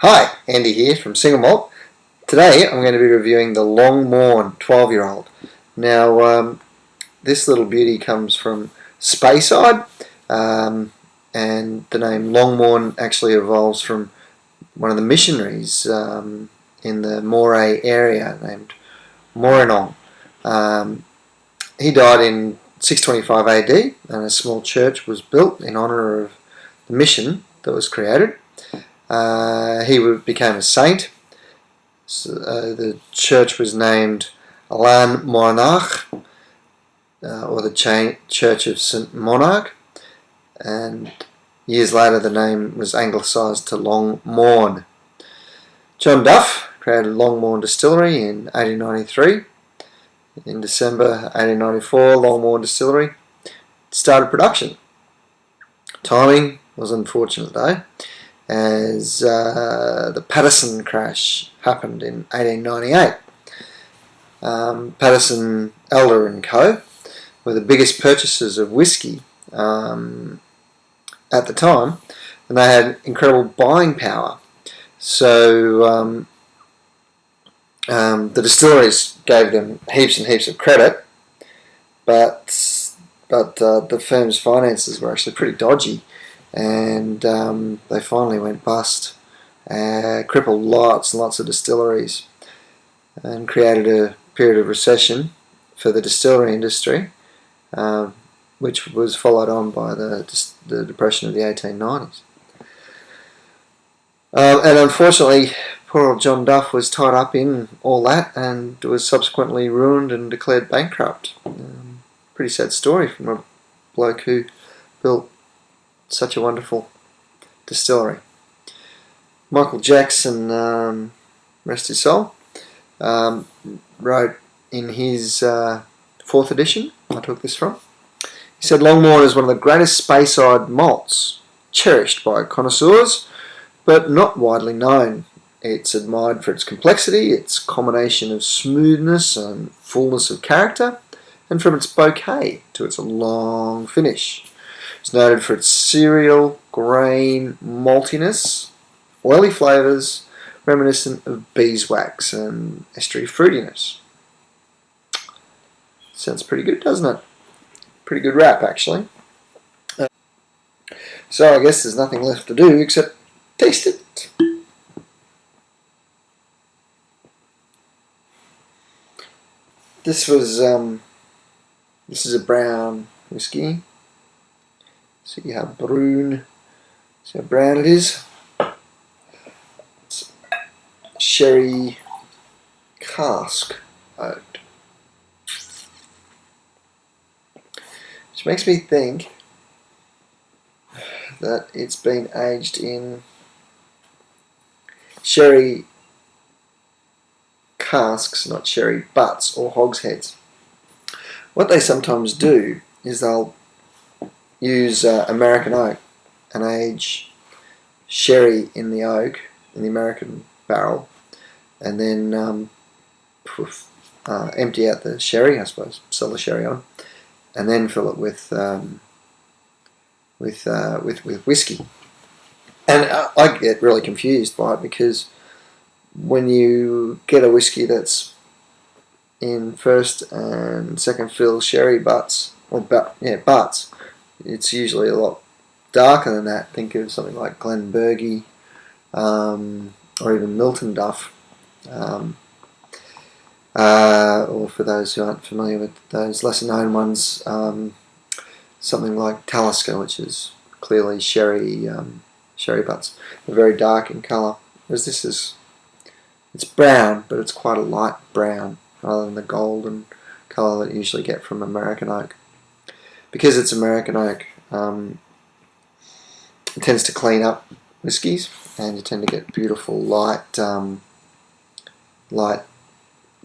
Hi, Andy here from Single Malt. Today I'm going to be reviewing the Longmorn 12-year-old. Now, this little beauty comes from Speyside, and the name Longmorn actually evolves from one of the missionaries in the Moray area named Morinong. He died in 625 AD, and a small church was built in honour of the mission that was created. He became a saint. So, the church was named Longmorn, or the Church of St. Monarch, and years later the name was anglicised to Longmorn. John Duff created Longmorn Distillery in 1893. In December 1894, Longmorn Distillery started production. Timing was unfortunate though, as the Patterson crash happened in 1898. Patterson, Elder and Co. were the biggest purchasers of whiskey at the time, and they had incredible buying power. So the distilleries gave them heaps and heaps of credit, but the firm's finances were actually pretty dodgy, and they finally went bust, crippled lots and lots of distilleries, and created a period of recession for the distillery industry, which was followed on by the depression of the 1890s. And unfortunately, poor old John Duff was tied up in all that and was subsequently ruined and declared bankrupt. Pretty sad story from a bloke who built such a wonderful distillery. Michael Jackson, rest his soul, wrote in his fourth edition, I took this from, he said, Longmorn is one of the greatest Speyside malts, cherished by connoisseurs, but not widely known. It's admired for its complexity, its combination of smoothness and fullness of character, and from its bouquet to its long finish. It's noted for its cereal, grain, maltiness, oily flavours, reminiscent of beeswax and estery fruitiness. Sounds pretty good, doesn't it? Pretty good wrap, actually. So I guess there's nothing left to do except taste it. This is a brown whiskey. So you have Brune. See how brown it is. It's sherry cask oaked, which makes me think that it's been aged in sherry casks, not sherry butts or hogsheads. What they sometimes do is they'll use American oak and age sherry in the oak, in the American barrel, and then empty out the sherry, I suppose, sell the sherry on, and then fill it with whiskey. And I get really confused by it, because when you get a whiskey that's in first and second fill sherry butts, butts, it's usually a lot darker than that. Think of something like Glenbergie, or even Milton Duff, or for those who aren't familiar with those lesser known ones, something like Talisker, which is clearly sherry butts. They're very dark in colour, whereas this is, it's brown, but it's quite a light brown rather than the golden colour that you usually get from American oak. Because it's American oak, it tends to clean up whiskies, and you tend to get beautiful light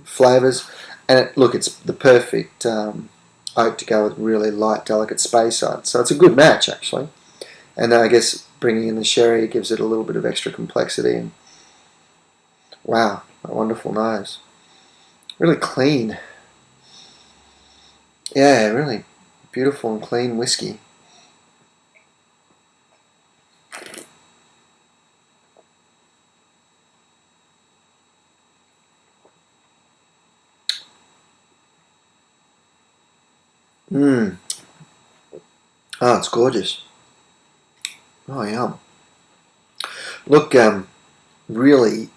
flavours. And look, it's the perfect oak to go with really light, delicate Speyside. So it's a good match, actually. And I guess bringing in the sherry gives it a little bit of extra complexity. And wow, a wonderful nose. Really clean. Yeah, really beautiful and clean whiskey. Mmm. Oh, it's gorgeous. Oh, yum. Look, really,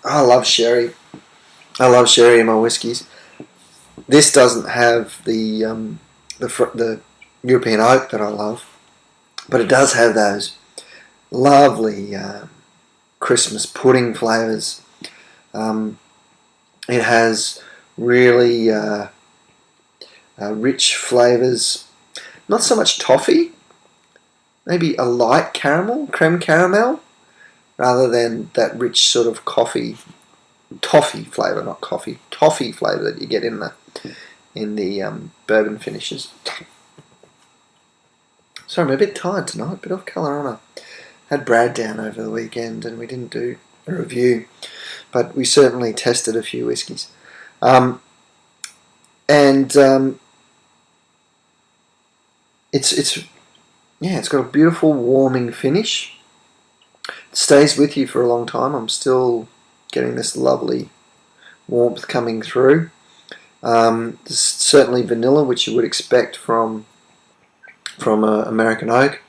I love sherry. I love sherry in my whiskies. This doesn't have the European oak that I love, but it does have those lovely Christmas pudding flavours. It has really rich flavours. Not so much toffee, maybe a light caramel, creme caramel, rather than that rich sort of toffee flavour, not coffee, toffee flavour that you get in the bourbon finishes. Sorry, I'm a bit tired tonight, bit off colour on. Had Brad down over the weekend and we didn't do a review, but we certainly tested a few whiskies. It's got a beautiful warming finish. It stays with you for a long time. I'm still getting this lovely warmth coming through. There's certainly vanilla, which you would expect from American oak.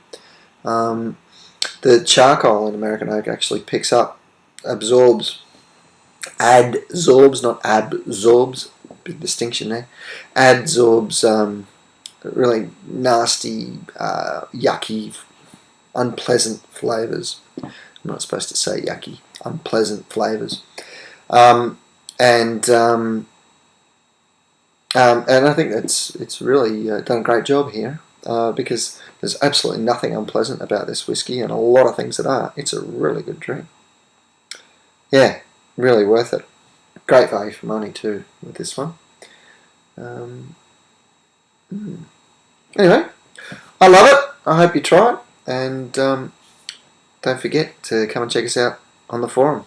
The charcoal in American oak actually adsorbs, not absorbs. Big distinction there. Adsorbs really nasty, yucky, unpleasant flavours. I'm not supposed to say yucky, unpleasant flavours. And I think it's really done a great job here because there's absolutely nothing unpleasant about this whiskey and a lot of things that are. It's a really good drink. Yeah, really worth it. Great value for money too with this one. Anyway, I love it. I hope you try it, and don't forget to come and check us out on the forum.